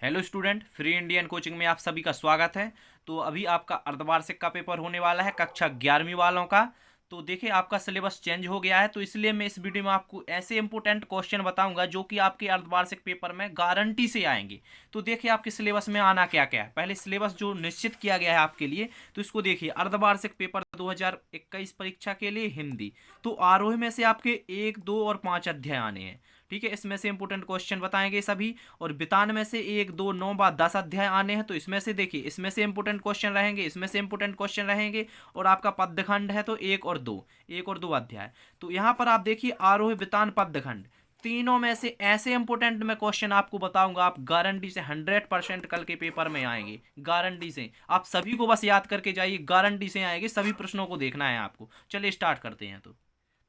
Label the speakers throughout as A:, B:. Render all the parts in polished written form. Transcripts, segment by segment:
A: Hello student, free Indian coaching में आप सभी का स्वागत है। तो अभी आपका अर्धवार्षिक का पेपर होने वाला है कक्षा 11वीं वालों का। तो देखिए, आपका सिलेबस चेंज हो गया है, तो इसलिए मैं इस वीडियो में आपको ऐसे इंपॉर्टेंट क्वेश्चन बताऊंगा जो कि आपके अर्धवार्षिक पेपर में गारंटी से आएंगे। तो देखिए, आपके सिलेबस में आना क्या क्या है। पहले सिलेबस जो निश्चित किया गया है आपके लिए, तो इसको देखिए। अर्धवार्षिक पेपर 2021 परीक्षा के लिए हिंदी। तो आरोही में से आपके 1, 2 और 5 अध्याय आने हैं। ठीक है, इसमें से इंपोर्टेंट क्वेश्चन बताएंगे सभी। और बितान में से 1, 2, 9, 10 अध्याय आने हैं, तो इसमें से देखिए, इसमें से इंपोर्टेंट क्वेश्चन रहेंगे, इसमें से इंपोर्टेंट क्वेश्चन रहेंगे। और आपका पद्यखंड है तो 1 और 2 अध्याय। तो यहाँ पर आप देखिए, आरोही बितान पद्यखंड तीनों में से ऐसे इंपोर्टेंट मैं क्वेश्चन आपको बताऊंगा, आप गारंटी से 100% कल के पेपर में आएंगे। गारंटी से आप सभी को बस याद करके जाइए, गारंटी से आएंगे, सभी प्रश्नों को देखना है आपको। चलिए स्टार्ट करते हैं।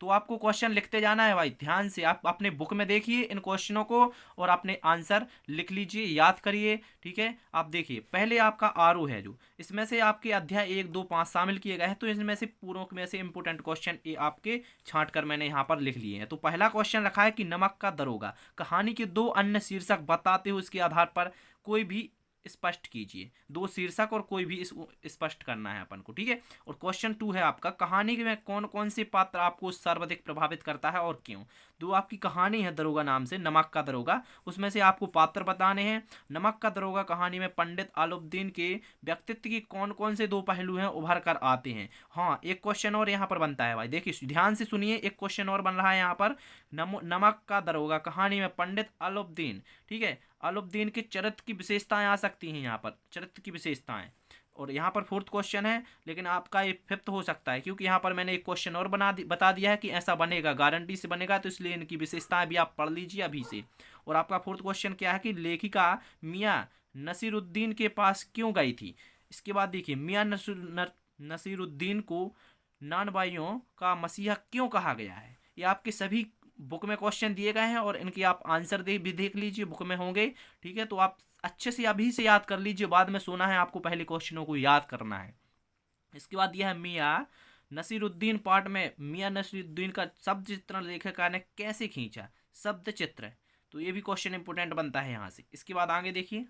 A: तो आपको क्वेश्चन लिखते जाना है भाई, ध्यान से आप अपने बुक में देखिए इन क्वेश्चनों को और अपने आंसर लिख लीजिए, याद करिए। ठीक है, आप देखिए, पहले आपका आरओ है, जो इसमें से आपके अध्याय 1, 2, 5 शामिल किए गए हैं, तो इसमें से पूर्वों में से इंपोर्टेंट क्वेश्चन ये आपके छांट कर मैंने यहाँ पर लिख लिए हैं। तो पहला क्वेश्चन रखा है कि नमक का दरोगा कहानी के 2 अन्य शीर्षक बताते हुए इसके आधार पर कोई भी स्पष्ट कीजिए। 2 शीर्षक और कोई भी इस स्पष्ट करना है अपन को। ठीक है, और क्वेश्चन 2 है आपका, कहानी में कौन कौन से पात्र आपको सर्वाधिक प्रभावित करता है और क्यों। दो आपकी कहानी है दरोगा नाम से, नमक का दरोगा, उसमें से आपको पात्र बताने हैं। नमक का दरोगा कहानी में पंडित आलुद्दीन के व्यक्तित्व की कौन कौन से 2 पहलू हैं उभर कर आते हैं। हाँ, एक क्वेश्चन और यहाँ पर बनता है भाई, देखिए ध्यान से सुनिए, एक क्वेश्चन और बन रहा है यहाँ पर। नमक का दरोगा कहानी में पंडित आलुद्दीन, ठीक है, अलाउद्दीन के चरित्र की विशेषताएं आ सकती हैं यहाँ पर, चरित्र की विशेषताएं। और यहाँ पर फोर्थ क्वेश्चन है, लेकिन आपका ये फिफ्थ हो सकता है, क्योंकि यहाँ पर मैंने एक क्वेश्चन और बता दिया है कि ऐसा बनेगा, गारंटी से बनेगा, तो इसलिए इनकी विशेषताएं भी आप पढ़ लीजिए अभी से। और आपका फोर्थ क्वेश्चन क्या है कि लेखिका मियाँ नसीरुद्दीन के पास क्यों गई थी। इसके बाद देखिए, मियाँ नसीरुद्दीन को नानबाइयों का मसीहा क्यों कहा गया है। ये आपके सभी बुक में क्वेश्चन दिए गए हैं और इनकी आप आंसर भी देख लीजिए, बुक में होंगे। ठीक है, तो आप अच्छे से अभी से याद कर लीजिए, बाद में सोना है आपको, पहले क्वेश्चनों को याद करना है। इसके बाद यह है मियाँ नसीरुद्दीन पार्ट में मियाँ नसीरुद्दीन का शब्द चित्रण लेखक ने कैसे खींचा, शब्द चित्र। तो ये भी क्वेश्चन इंपोर्टेंट बनता है यहाँ से। इसके बाद आगे देखिए,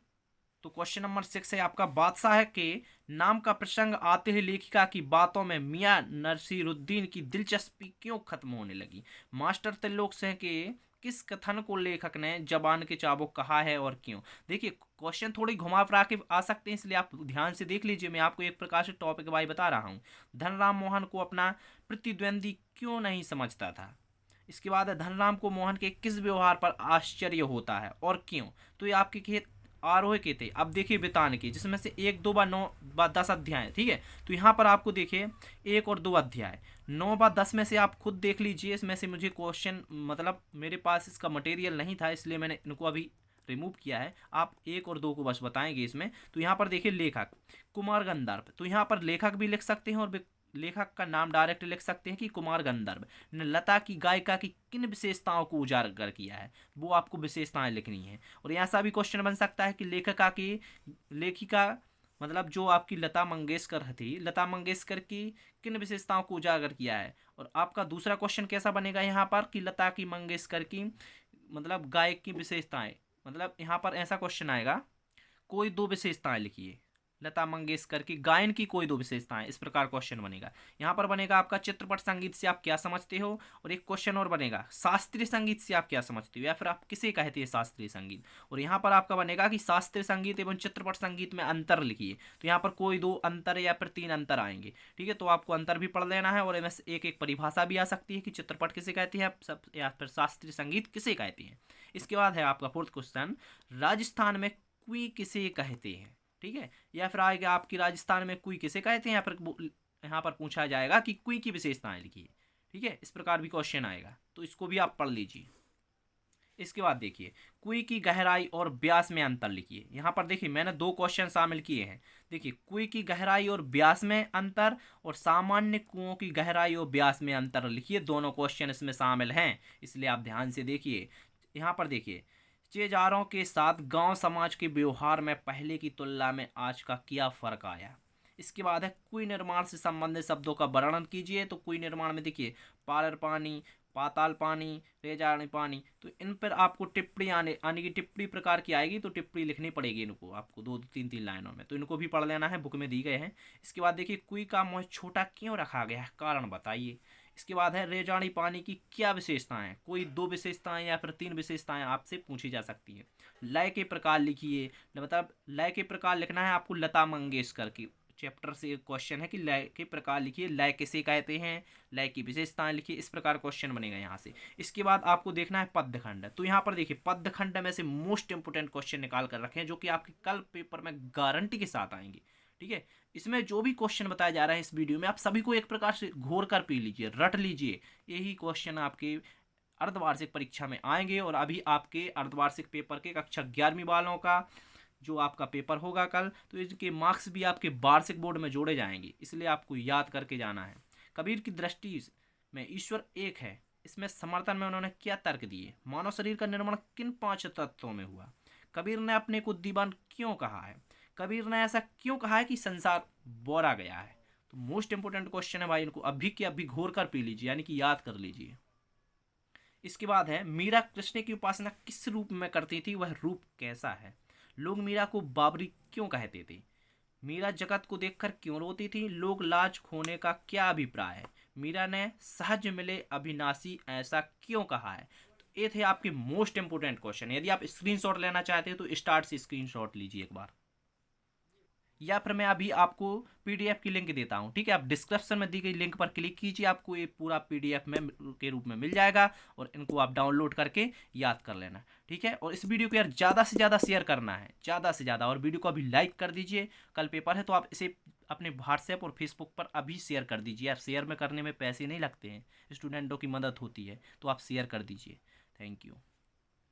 A: तो क्वेश्चन नंबर 6 है आपका, बादशाह के नाम का प्रसंग आते ही लेखिका की बातों में मियाँ नसीरुद्दीन की दिलचस्पी क्यों खत्म होने लगी। मास्टर त्रिलोक सिंह के किस कथन को लेखक ने जबान के चाबुक कहा है और क्यों। देखिए, क्वेश्चन थोड़ी घुमा फिरा के आ सकते हैं, इसलिए आप ध्यान से देख लीजिए। मैं आपको एक प्रकार से टॉपिक वाइज बता रहा हूँ। धनराम मोहन को अपना प्रतिद्वंदी क्यों नहीं समझता था। इसके बाद है, धनराम को मोहन के किस व्यवहार पर आश्चर्य होता है और क्यों। तो ये आपके आरोह के थे। अब देखिए बितान की, जिसमें से 1, 2, 9, 10 अध्याय। ठीक है, तो यहाँ पर आपको देखिए 1 और 2 अध्याय, 9, 10 में से आप खुद देख लीजिए। इसमें से मुझे क्वेश्चन, मतलब मेरे पास इसका मटेरियल नहीं था, इसलिए मैंने इनको अभी रिमूव किया है। आप 1 और 2 को बस बताएंगे इसमें। तो यहाँ पर देखिए लेखक कुमार गंधर्व, तो यहाँ पर लेखक भी लिख सकते हैं और लेखक का नाम डायरेक्ट लिख सकते हैं कि कुमार गंधर्व ने लता की गायिका की किन विशेषताओं को उजागर किया है, वो आपको विशेषताएं लिखनी है। और ऐसा भी क्वेश्चन बन सकता है कि लेखिका की, लेखिका मतलब जो आपकी लता मंगेशकर थी, लता मंगेशकर की किन विशेषताओं को उजागर किया है। और आपका दूसरा क्वेश्चन कैसा बनेगा यहाँ पर कि लता की मंगेशकर की, मतलब गायक की विशेषताएं, मतलब यहाँ पर ऐसा क्वेश्चन आएगा, कोई 2 विशेषताएं लिखिए, लता मंगेशकर की गायन की कोई 2 विशेषताएं, इस प्रकार क्वेश्चन बनेगा। यहाँ पर बनेगा आपका चित्रपट संगीत से आप क्या समझते हो। और एक क्वेश्चन और बनेगा, शास्त्रीय संगीत से आप क्या समझते हो, या फिर आप किसे कहते हैं शास्त्रीय संगीत। और यहाँ पर आपका बनेगा कि शास्त्रीय संगीत एवं चित्रपट संगीत में अंतर लिखिए। तो यहाँ पर कोई 2 अंतर या फिर 3 अंतर आएंगे। ठीक है, तो आपको अंतर भी पढ़ लेना है। और इनमें से एक एक परिभाषा भी आ सकती है कि चित्रपट किसे कहते हैं सब, या फिर शास्त्रीय संगीत किसे कहते हैं। इसके बाद है आपका फोर्थ क्वेश्चन, राजस्थान में कुई किसे कहते हैं। ठीक है, या फिर आएगा आपकी, राजस्थान में कुई किसे कहते हैं, या फिर यहाँ पर पूछा जाएगा कि कुई की विशेषताएं लिखिए। ठीक है, इस प्रकार भी क्वेश्चन आएगा, तो इसको भी आप पढ़ लीजिए। इसके बाद देखिए, कुई की गहराई और व्यास में अंतर लिखिए। यहाँ पर देखिए मैंने 2 क्वेश्चन शामिल किए हैं। देखिए, कुई की गहराई और व्यास में अंतर और सामान्य कुओं की गहराई और व्यास में अंतर लिखिए। दोनों क्वेश्चन इसमें शामिल हैं, इसलिए आप ध्यान से देखिए। यहाँ पर देखिए, चेजारों के साथ गांव समाज के व्यवहार में पहले की तुलना में आज का क्या फर्क आया। इसके बाद है, कुई निर्माण से संबंधित शब्दों का वर्णन कीजिए। तो कुई निर्माण में देखिए, पालर पानी, पाताल पानी, रेजानी पानी, तो इन पर आपको टिप्पणी आने की टिप्पणी प्रकार की आएगी, तो टिप्पणी लिखनी पड़ेगी इनको आपको 2-3 लाइनों में, तो इनको भी पढ़ लेना है, बुक में दी गए हैं। इसके बाद देखिए कुई का मुँह छोटा क्यों रखा गया है, कारण बताइए। इसके बाद है रेजानी पानी की क्या विशेषताएं, कोई 2 विशेषताएं या फिर 3 विशेषताएं आपसे पूछी जा सकती है। लय के प्रकार लिखिए, मतलब लय के प्रकार लिखना है आपको लता मंगेशकर की चैप्टर से एक क्वेश्चन है कि लय के प्रकार लिखिए, लय किसे कहते हैं, लय की विशेषताएं लिखिए, इस प्रकार क्वेश्चन बनेगा यहाँ से। इसके बाद आपको देखना है पद्यखंड, तो यहाँ पर देखिए पद्यखंड में से मोस्ट इंपोर्टेंट क्वेश्चन निकाल कर रखे हैं जो कि आपके कल पेपर में गारंटी के साथ आएंगे। ठीक है, इसमें जो भी क्वेश्चन बताया जा रहा है इस वीडियो में आप सभी को एक प्रकार से घोर कर पी लीजिए, रट लीजिए, यही क्वेश्चन आपके अर्धवार्षिक परीक्षा में आएंगे। और अभी आपके अर्धवार्षिक पेपर के कक्षा 11वीं वालों का जो आपका पेपर होगा कल, तो इसके मार्क्स भी आपके वार्षिक बोर्ड में जोड़े जाएंगे, इसलिए आपको याद करके जाना है। कबीर की दृष्टि में ईश्वर एक है, इसमें समर्थन में उन्होंने क्या तर्क दिए। मानव शरीर का निर्माण किन 5 तत्वों में हुआ। कबीर ने अपने को दीवान क्यों कहा है। कबीर ने ऐसा क्यों कहा है कि संसार बोरा गया है। तो मोस्ट इंपोर्टेंट क्वेश्चन है भाई, इनको अभी के अभी घोर कर पी लीजिए, यानी कि याद कर लीजिए। इसके बाद है मीरा कृष्ण की उपासना किस रूप में करती थी, वह रूप कैसा है। लोग मीरा को बाबरी क्यों कहते थे। मीरा जगत को देखकर क्यों रोती थी। लोग लाज खोने का क्या अभिप्राय है। मीरा ने सहज मिले अविनाशी ऐसा क्यों कहा है। तो ये थे आपके मोस्ट इंपोर्टेंट क्वेश्चन। यदि आप स्क्रीनशॉट लेना चाहते हैं तो स्टार्ट से स्क्रीनशॉट लीजिए एक बार, या फिर मैं अभी आपको पीडीएफ की लिंक देता हूं। ठीक है, आप डिस्क्रिप्शन में दी गई लिंक पर क्लिक कीजिए, आपको ये पूरा पीडीएफ में के रूप में मिल जाएगा और इनको आप डाउनलोड करके याद कर लेना। ठीक है, और इस वीडियो को यार ज़्यादा से ज़्यादा शेयर करना है, ज़्यादा से ज़्यादा, और वीडियो को अभी लाइक कर दीजिए। कल पेपर है तो आप इसे अपने व्हाट्सएप और फेसबुक पर अभी शेयर कर दीजिए यार, शेयर में करने में पैसे नहीं लगते हैं, स्टूडेंटों की मदद होती है, तो आप शेयर कर दीजिए। Thank you.